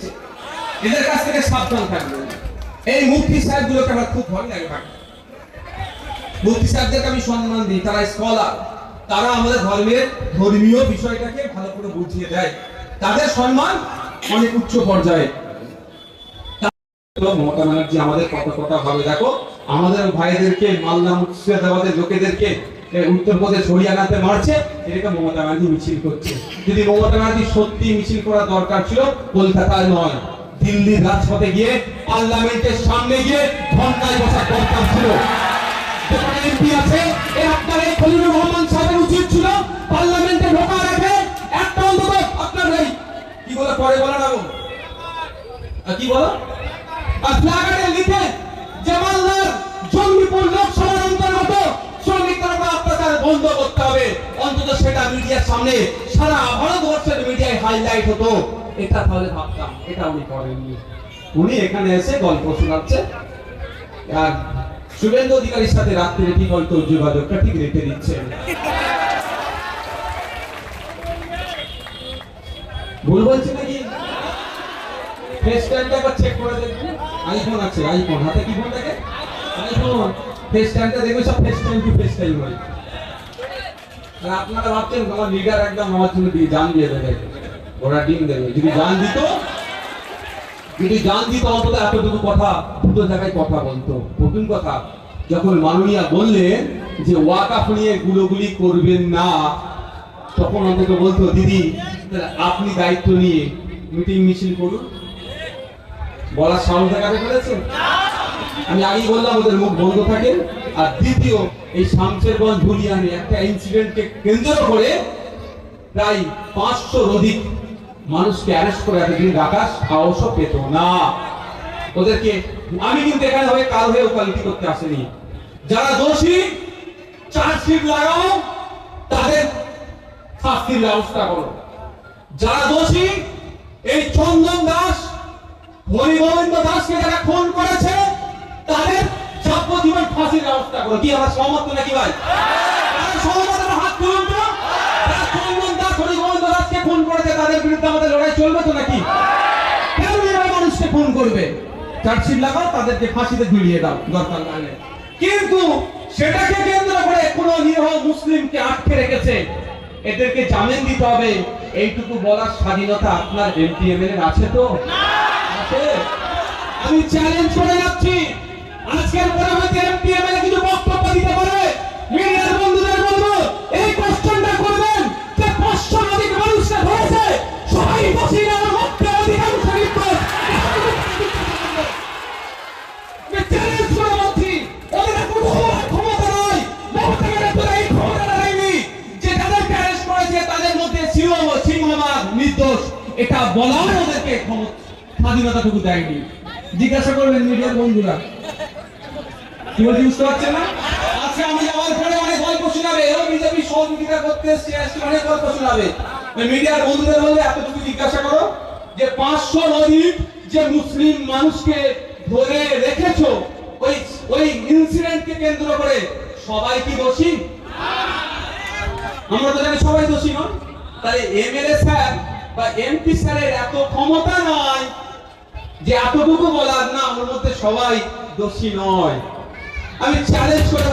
করছে। এদের কাছ থেকে সাবধান থাকবেন। এই মুফতি সাহেবগুলোকে আমার খুব ভয় লাগে ভাই। মুফতি সাহেবদেরকে আমি সম্মান দিই, তারা স্কলার, তারা আমাদের ধর্মীয় বিষয়টাকে ভালো করে বুঝিয়ে দেয়, তাদের সম্মান অনেক উচ্চ পর্যায়ে। মমতা ব্যানার্জি আমাদের কত কথা ভাবে দেখো, আমাদের ভাইদেরকে মালদা মুর্শিদাবাদের লোকেদেরকে উত্তরপ্রদেশ হরিয়ানাতে মারছে, এটাকে মমতা ব্যানার্জি মিছিল করছে। যদি মমতা ব্যানার্জি সত্যি মিছিল করার দরকার ছিল কলকাতায় নয়, দিল্লির রাজপথে গিয়ে পার্লামেন্টের সামনে গিয়ে ঘন্টায় বসার দরকার ছিল। এমপি আছে, আপনার এই খলিলুর রহমান সাহেবের উচিত ছিল পার্লামেন্টে ঢোকার আগে একটা অন্তত আপনার এই কি বলে পরে বলা না কি বলো প্লাকার্ডে লিখে জামালদার জঙ্গিপুর লোকসভার অন্তর্গত শ্রমিকদের উপর অত্যাচার বন্ধ করতে হবে, অন্তত সেটা মিডিয়ার সামনে সারা ভারতবর্ষের মিডিয়ায় হাইলাইট হতো। এটা তাহলে ভাবতাম, এটা উনি করেননি। উনি এখানে এসে গল্প শোনাচ্ছে আর শুভেন্দু অধিকারীর সাথে রাত্রিরে ঠিক হয়তো যোগাযোগটা ঠিক রেখে দিচ্ছেন। ভুল বলছি নাকি? ফেস টাইমটা একবার চেক করে দেখবেন। আইফোন আছে, আইফোন হাতে কি ফোন থাকে? আইফোন। ফেস টাইমটা দেখবে, সব face time to face time হয়। আর আপনারা ভাবছেন আমার লিডার একদম আমার জন্য জান দিয়ে দেবে, ওরা ডিম দেবে। যদি জান দিত অন্তত এতটুকু কথা দুটো জায়গায় কথা বলতো। প্রথম কথা, যখন মাননীয়া বললেন যে ওয়াকাফ নিয়ে গুলোগুলি করবেন না, তখন অন্তত বলতো দিদি আপনি দায়িত্ব নিয়ে মিটিং মিছিল করুন। বলার সাহস দেখাতে পেরেছেন? আমি আগেই বললাম ওদের মুখ বন্ধ থাকে। আর দ্বিতীয়, এই শামশেরগঞ্জ ধুলিয়ানে একটা ইনসিডেন্টকে কেন্দ্র করে প্রায় 500 অধিক মানুষকে অ্যারেস্ট করে এতদিন রাখা সাহসও পেত না ওদেরকে। আমি কিন্তু এখানে হয়ে কাল হয়ে ওকালতি করতে আসেনি। যারা দোষী চার্জশিট লাগাও, তাদের শাস্তির ব্যবস্থা করো। যারা দোষী, এই চন্দন দাস হরিগোবিন্দ দাসকে যারা খুন করেছে, তাদের যাবজ্জীবন ফাঁসির ব্যবস্থা করো। কি আমরা সহমত নাকি ভাই? সহমত, হাত তুলুন তো। চন্দন দাস হরিগোবিন্দ দাসকে খুন করেছে, তাদের বিরুদ্ধে আমাদের লড়াই চলবে তো নাকি? কেন এরা মানুষকে খুন করবে? চার্জশিট লাগাও, তাদেরকে ফাঁসিতে ঝুলিয়ে দাও দরকার নাই। কিন্তু সেটাকে কেন্দ্র করে কোন নিরীহ মুসলিমকে আটকে রেখেছে, এদেরকে জামিন দিতে হবে, এইটুকু বলার স্বাধীনতা আপনার এমপি এমএলএ আছে তো? আমি চ্যালেঞ্জ করে যাচ্ছি, আজকের পরে হয়তো এমপি এমএলএ কিছু বক্তব্য দিতে পারবে। মিডিয়ার বন্ধুদের বলবো, এই কোশ্চেনটা করবেন যে 500 অধিক মানুষকে ধরেছে, সবাই দোষী না, মধ্যে অধিকাংশ নির্দোষ। আমি চ্যালেঞ্জ করে বলছি, ওদের কোনো ক্ষমতা নয়, মমতা ব্যানার্জি এই ক্ষমতাটা নেয়নি যে যাদেরকে অ্যারেস্ট করেছে তাদের মধ্যে সিংহভাগ নির্দোষ, এটা বলার ওদেরকে ক্ষমতা স্বাধীনতাটুকু দেয়নি। জিজ্ঞাসা করবেন মিডিয়ার বন্ধুরা, কি বলছি বুঝতে পারছেন না? আজকে আমি যাওয়ার পরে অনেক গল্প শোনাবে, এও বিজেপি সহযোগিতা করতে এসছে, অনেক গল্প শোনাবে। মিডিয়ার বন্ধুদের বলবে এতটুকু জিজ্ঞাসা করো যে 500 অধিক যে মুসলিম মানুষকে ধরে রেখেছো ওই ইনসিডেন্টকে কেন্দ্র করে, সবাই কি দোষী? আমরা তো জানি সবাই দোষী নয়। তাই এমএলএ স্যার বা এমপি স্যারের এত ক্ষমতা নয় যে এতটুকু বলার না ওর মধ্যে সবাই দোষী নয়। আমি চ্যালেঞ্জ করে